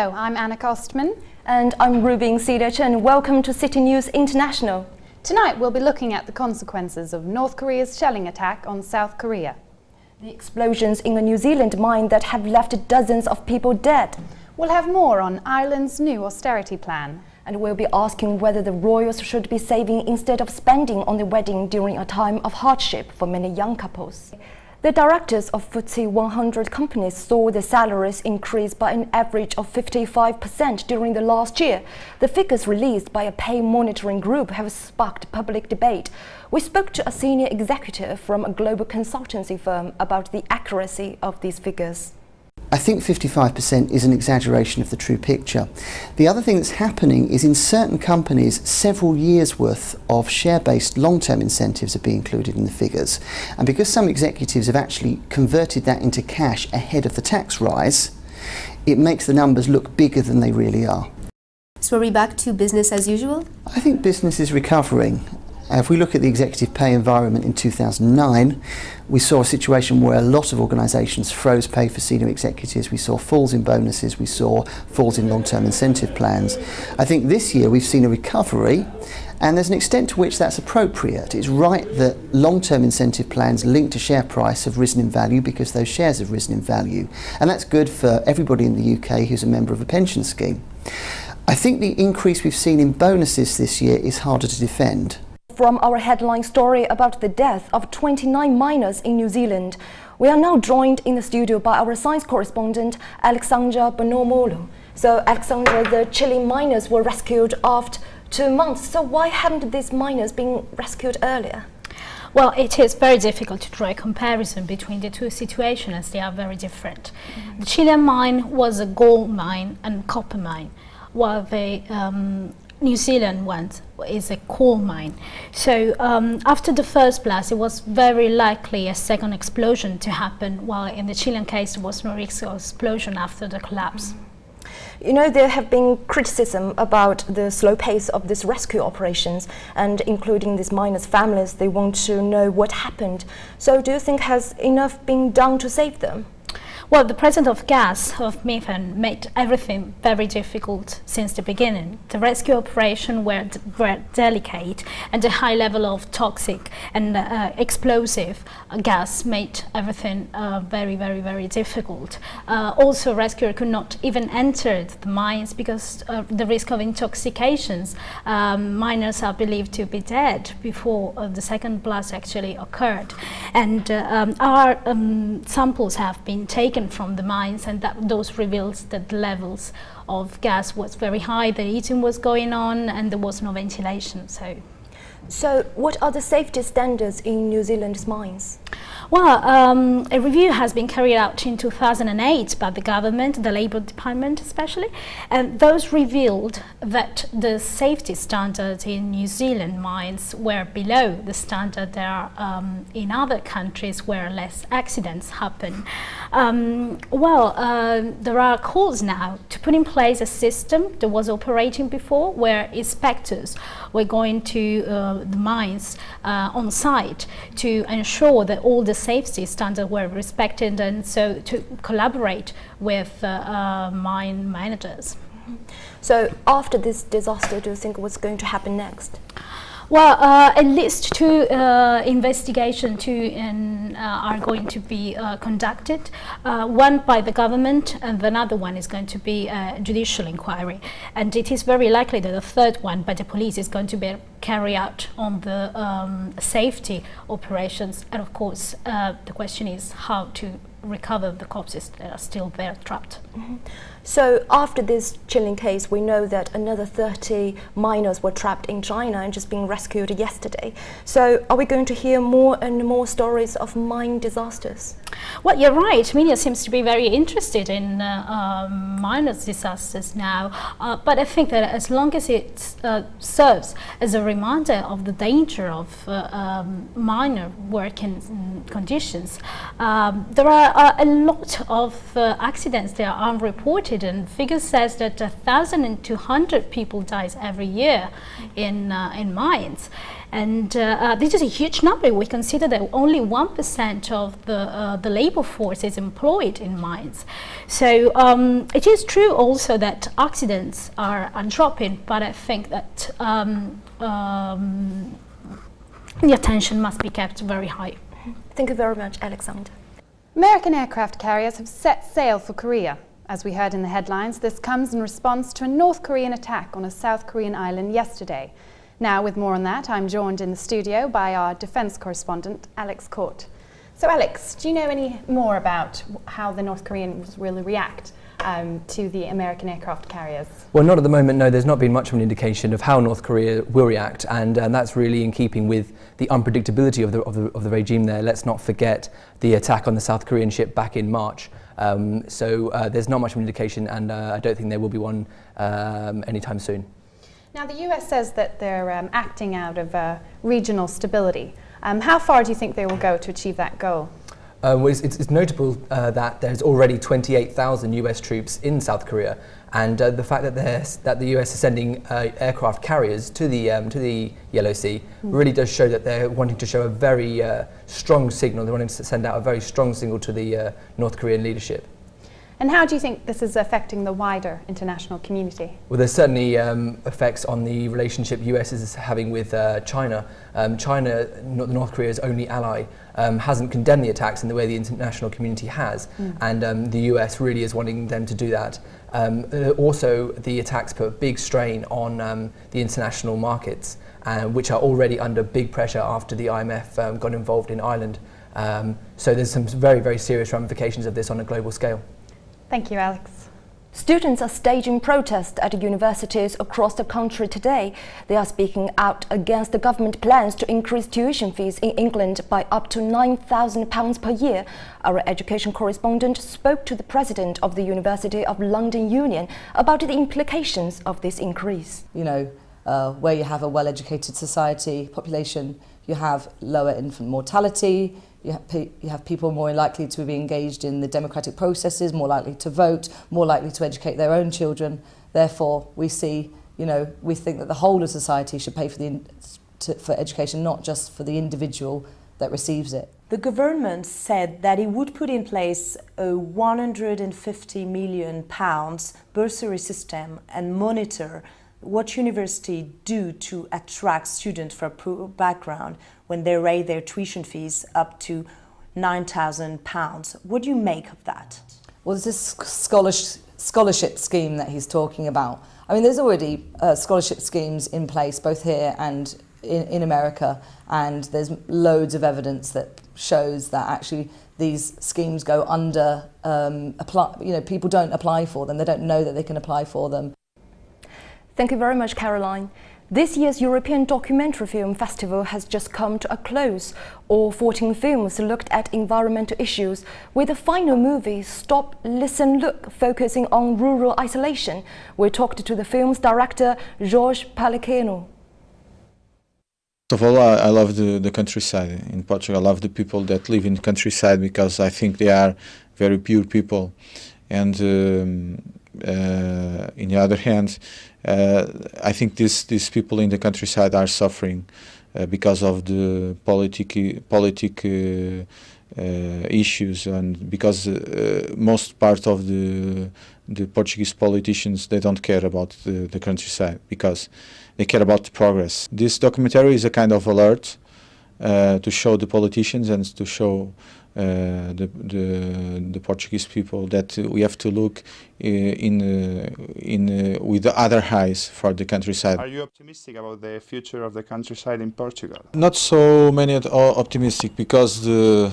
Hello, I'm Anna Kostman. And I'm Celia Chen. Welcome to City News International. Tonight we'll be looking at the consequences of North Korea's shelling attack on South Korea. The explosions in a New Zealand mine that have left dozens of people dead. We'll have more on Ireland's new austerity plan. And we'll be asking whether the royals should be saving instead of spending on the wedding during a time of hardship for many young couples. The directors of FTSE 100 companies saw their salaries increase by an average of 55% during the last year. The figures released by a pay monitoring group have sparked public debate. We spoke to a senior executive from a global consultancy firm about the accuracy of these figures. I think 55% is an exaggeration of the true picture. The other thing that's happening is in certain companies, several years' worth of share-based long-term incentives are being included in the figures. And because some executives have actually converted that into cash ahead of the tax rise, it makes the numbers look bigger than they really are. So are we back to business as usual? I think business is recovering. If we look at the executive pay environment in 2009, we saw a situation where a lot of organisations froze pay for senior executives. We saw falls in bonuses, we saw falls in long-term incentive plans. I think this year we've seen a recovery, and there's an extent to which that's appropriate. It's right that long-term incentive plans linked to share price have risen in value because those shares have risen in value. And that's good for everybody in the UK who's a member of a pension scheme. I think the increase we've seen in bonuses this year is harder to defend. From our headline story about the death of 29 miners in New Zealand, we are now joined in the studio by our science correspondent, Alexandra Bonomolo. So, Alexandra, the Chilean miners were rescued after 2 months. So why haven't these miners been rescued earlier? Well, it is very difficult to draw a comparison between the two situations as they are very different. The Chilean mine was a gold mine and copper mine, while the New Zealand one is a coal mine. So after the first blast, it was very likely a second explosion to happen, while in the Chilean case it was no risk of explosion after the collapse. You know, there have been criticism about the slow pace of these rescue operations, and including these miners' families, they want to know what happened. So do you think has enough been done to save them? Well, the presence of gas, of methane, made everything very difficult since the beginning. The rescue operation were delicate, and the high level of toxic and explosive gas made everything very difficult. Also, rescuers could not even enter the mines because of the risk of intoxications. Miners are believed to be dead before the second blast actually occurred. And our samples have been taken from the mines, and those reveals that the levels of gas was very high, the heating was going on, and there was no ventilation. So what are the safety standards in New Zealand's mines? Well, a review has been carried out in 2008 by the government, the Labour Department especially, and those revealed that the safety standards in New Zealand mines were below the standard there are in other countries where less accidents happen. There are calls now to put in place a system that was operating before, where inspectors were going to the mines on site to ensure that all the safety standards were respected, and so to collaborate with mine managers. So after this disaster, do you think what's going to happen next? Well, at least two investigations are going to be conducted. One by the government, and another one is going to be a judicial inquiry. And it is very likely that the third one by the police is going to be carried out on the safety operations. And of course, the question is how to recover the corpses that are still there trapped. So after this chilling case, we know that another 30 miners were trapped in China and just being rescued yesterday. So are we going to hear more and more stories of mine disasters? Well, you're right. Media seems to be very interested in miners' disasters now. But I think that as long as it serves as a reminder of the danger of miner working conditions, there are a lot of accidents that are unreported, and figures says that 1,200 people dies every year in mines. And this is a huge number. We consider that only 1% of the labor force is employed in mines. So it is true also that accidents are dropping, but I think that the attention must be kept very high. Thank you very much, Alexander. American aircraft carriers have set sail for Korea. As we heard in the headlines, this comes in response to a North Korean attack on a South Korean island yesterday. Now, with more on that, I'm joined in the studio by our defence correspondent, Alex Court. So, Alex, do you know any more about how the North Koreans will react to the American aircraft carriers? Well, not at the moment, no. There's not been much of an indication of how North Korea will react, and that's really in keeping with the unpredictability of the regime there. Let's not forget the attack on the South Korean ship back in March. So there's not much of an indication, and I don't think there will be one anytime soon. Now, the US says that they're acting out of regional stability. How far do you think they will go to achieve that goal? Well, it's notable that there's already 28,000 US troops in South Korea, and the fact that the US is sending aircraft carriers to the Yellow Sea really does show that they're wanting to show a very strong signal. They're wanting to send out a very strong signal to the North Korean leadership. And how do you think this is affecting the wider international community? Well, there's certainly effects on the relationship US is having with China. China, North Korea's only ally, hasn't condemned the attacks in the way the international community has, and the US really is wanting them to do that. Also, the attacks put a big strain on the international markets, which are already under big pressure after the IMF got involved in Ireland. So there's some very, very serious ramifications of this on a global scale. Thank you, Alex. Students are staging protests at universities across the country today. They are speaking out against the government plans to increase tuition fees in England by up to £9,000 per year. Our education correspondent spoke to the president of the University of London Union about the implications of this increase. You know, where you have a well-educated society, population, you have lower infant mortality, you have people more likely to be engaged in the democratic processes, more likely to vote, more likely to educate their own children. Therefore, we see, we think that the whole of society should pay for education, not just for the individual that receives it. The government said that it would put in place a £150 million bursary system and monitor what universities do to attract students from poor background when they raise their tuition fees up to £9,000. What do you make of that? Well, there's this scholarship scheme that he's talking about. I mean, there's already scholarship schemes in place, both here and in America, and there's loads of evidence that shows that actually these schemes go under, people don't apply for them, they don't know that they can apply for them. Thank you very much, Caroline. This year's European Documentary Film Festival has just come to a close. All 14 films looked at environmental issues, with the final movie, Stop, Listen, Look, focusing on rural isolation. We talked to the film's director, Jorge Paliceno. First of all, I love the countryside in Portugal. I love the people that live in the countryside because I think they are very pure people. And in the other hand, I think these people in the countryside are suffering because of the politic issues, and because most part of the Portuguese politicians, they don't care about the countryside because they care about the progress. This documentary is a kind of alert to show the politicians and to show the Portuguese people that we have to look with the other eyes for the countryside. Are you optimistic about the future of the countryside in Portugal? Not so many optimistic, because the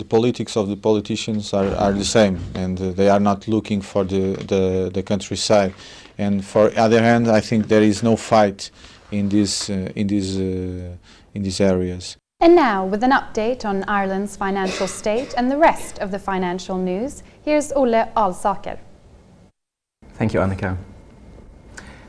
politics of the politicians are the same, and they are not looking for the countryside. And for the other hand, I think there is no fight in these areas. And now, with an update on Ireland's financial state and the rest of the financial news, here's Ole Alsaker. Thank you, Annika.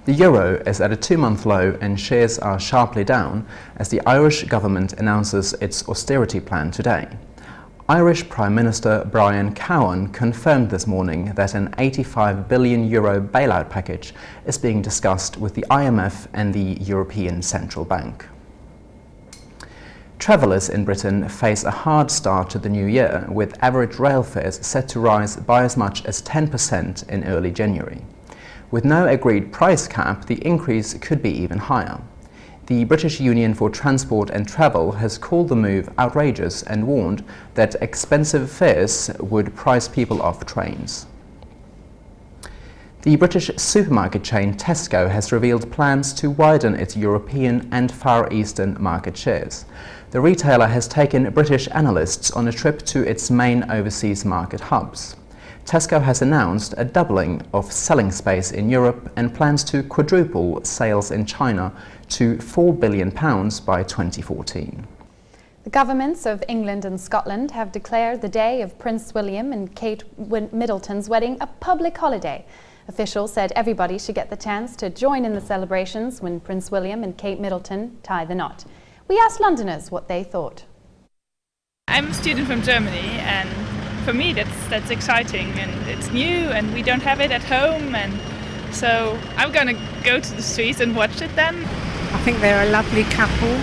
The euro is at a 2-month low and shares are sharply down as the Irish government announces its austerity plan today. Irish Prime Minister Brian Cowan confirmed this morning that an €85 billion bailout package is being discussed with the IMF and the European Central Bank. Travellers in Britain face a hard start to the new year, with average rail fares set to rise by as much as 10% in early January. With no agreed price cap, the increase could be even higher. The British Union for Transport and Travel has called the move outrageous and warned that expensive fares would price people off trains. The British supermarket chain Tesco has revealed plans to widen its European and Far Eastern market shares. The retailer has taken British analysts on a trip to its main overseas market hubs. Tesco has announced a doubling of selling space in Europe and plans to quadruple sales in China to £4 billion by 2014. The governments of England and Scotland have declared the day of Prince William and Kate Middleton's wedding a public holiday. Officials said everybody should get the chance to join in the celebrations when Prince William and Kate Middleton tie the knot. We asked Londoners what they thought. I'm a student from Germany, and for me that's exciting, and it's new and we don't have it at home, and so I'm gonna go to the streets and watch it then. I think they're a lovely couple.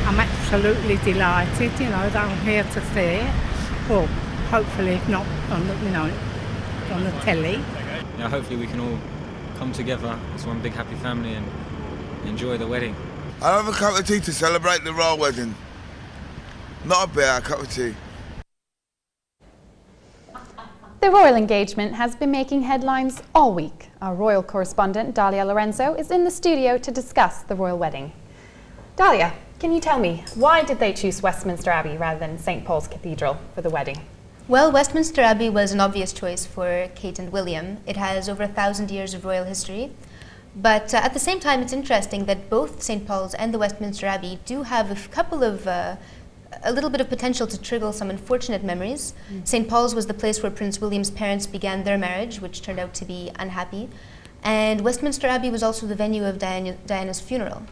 I'm absolutely delighted, that I'm here to see it. Well, hopefully if not on the telly. Yeah, hopefully we can all come together as one big happy family and enjoy the wedding. I'll have a cup of tea to celebrate the royal wedding. Not a beer, a cup of tea. The royal engagement has been making headlines all week. Our royal correspondent, Dalia Lorenzo, is in the studio to discuss the royal wedding. Dalia, can you tell me, why did they choose Westminster Abbey rather than St. Paul's Cathedral for the wedding? Well, Westminster Abbey was an obvious choice for Kate and William. It has over 1,000 years of royal history. But at the same time, it's interesting that both St. Paul's and the Westminster Abbey do have a little bit of potential to trigger some unfortunate memories. St. Paul's was the place where Prince William's parents began their marriage, which turned out to be unhappy. And Westminster Abbey was also the venue of Diana's funeral.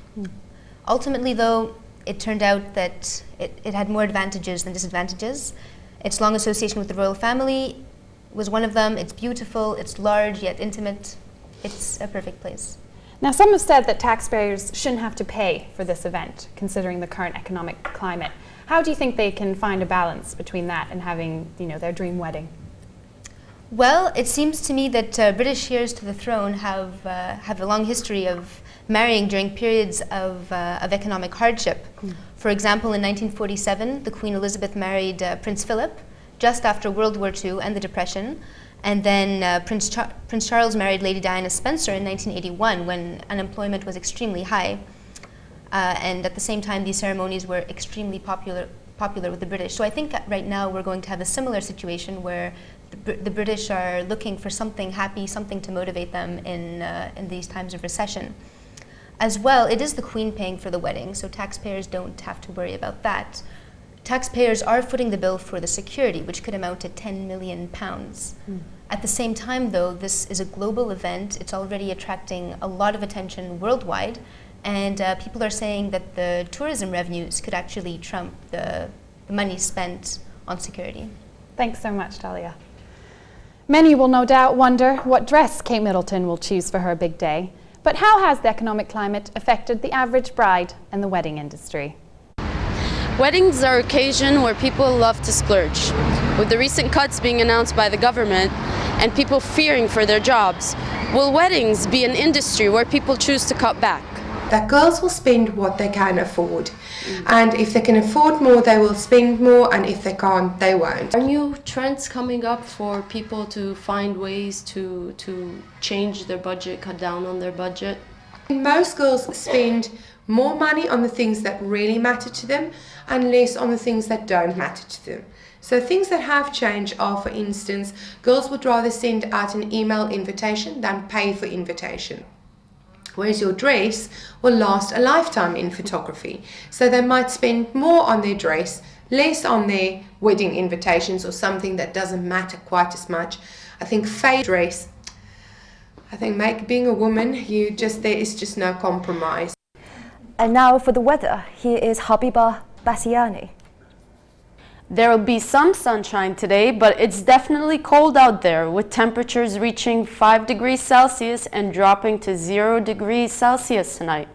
Ultimately, though, it turned out that it had more advantages than disadvantages. Its long association with the royal family was one of them. It's beautiful, it's large yet intimate. It's a perfect place. Now, some have said that taxpayers shouldn't have to pay for this event, considering the current economic climate. How do you think they can find a balance between that and having, their dream wedding? Well, it seems to me that British heirs to the throne have a long history of marrying during periods of economic hardship. For example, in 1947, the Queen Elizabeth married Prince Philip just after World War II and the Depression. And then Prince Charles married Lady Diana Spencer in 1981 when unemployment was extremely high. And at the same time, these ceremonies were extremely popular with the British. So I think right now we're going to have a similar situation where the British are looking for something happy, something to motivate them in these times of recession. As well, it is the Queen paying for the wedding, so taxpayers don't have to worry about that. Taxpayers are footing the bill for the security, which could amount to £10 million. At the same time, though, this is a global event. It's already attracting a lot of attention worldwide, and people are saying that the tourism revenues could actually trump the money spent on security. Thanks so much, Dalia. Many will no doubt wonder what dress Kate Middleton will choose for her big day. But how has the economic climate affected the average bride and the wedding industry? Weddings are an occasion where people love to splurge. With the recent cuts being announced by the government and people fearing for their jobs, will weddings be an industry where people choose to cut back? That girls will spend what they can afford, and if they can afford more they will spend more, and if they can't they won't. Are new trends coming up for people to find ways to change their budget, cut down on their budget? Most girls spend more money on the things that really matter to them and less on the things that don't matter to them. So things that have changed are, for instance, girls would rather send out an email invitation than pay for invitation. Whereas your dress will last a lifetime in photography. So they might spend more on their dress, less on their wedding invitations or something that doesn't matter quite as much. I think dress, being a woman, there is just no compromise. And now for the weather, here is Habiba Basiani. There will be some sunshine today, but it's definitely cold out there, with temperatures reaching 5 degrees Celsius and dropping to 0 degrees Celsius tonight.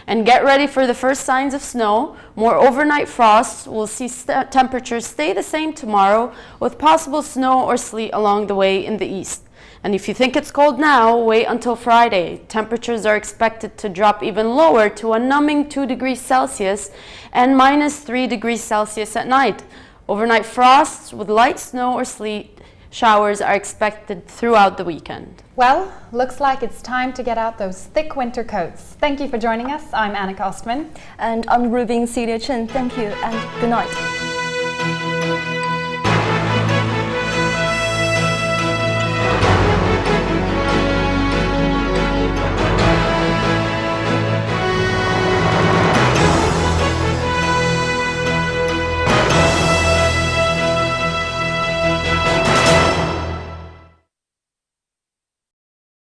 And get ready for the first signs of snow. More overnight frosts. We'll see temperatures stay the same tomorrow, with possible snow or sleet along the way in the east. And if you think it's cold now, wait until Friday. Temperatures are expected to drop even lower to a numbing 2 degrees Celsius and minus 3 degrees Celsius at night. Overnight frosts with light snow or sleet showers are expected throughout the weekend. Well, looks like it's time to get out those thick winter coats. Thank you for joining us. I'm Annika Ostman. And I'm Celia Chen. Thank you and good night.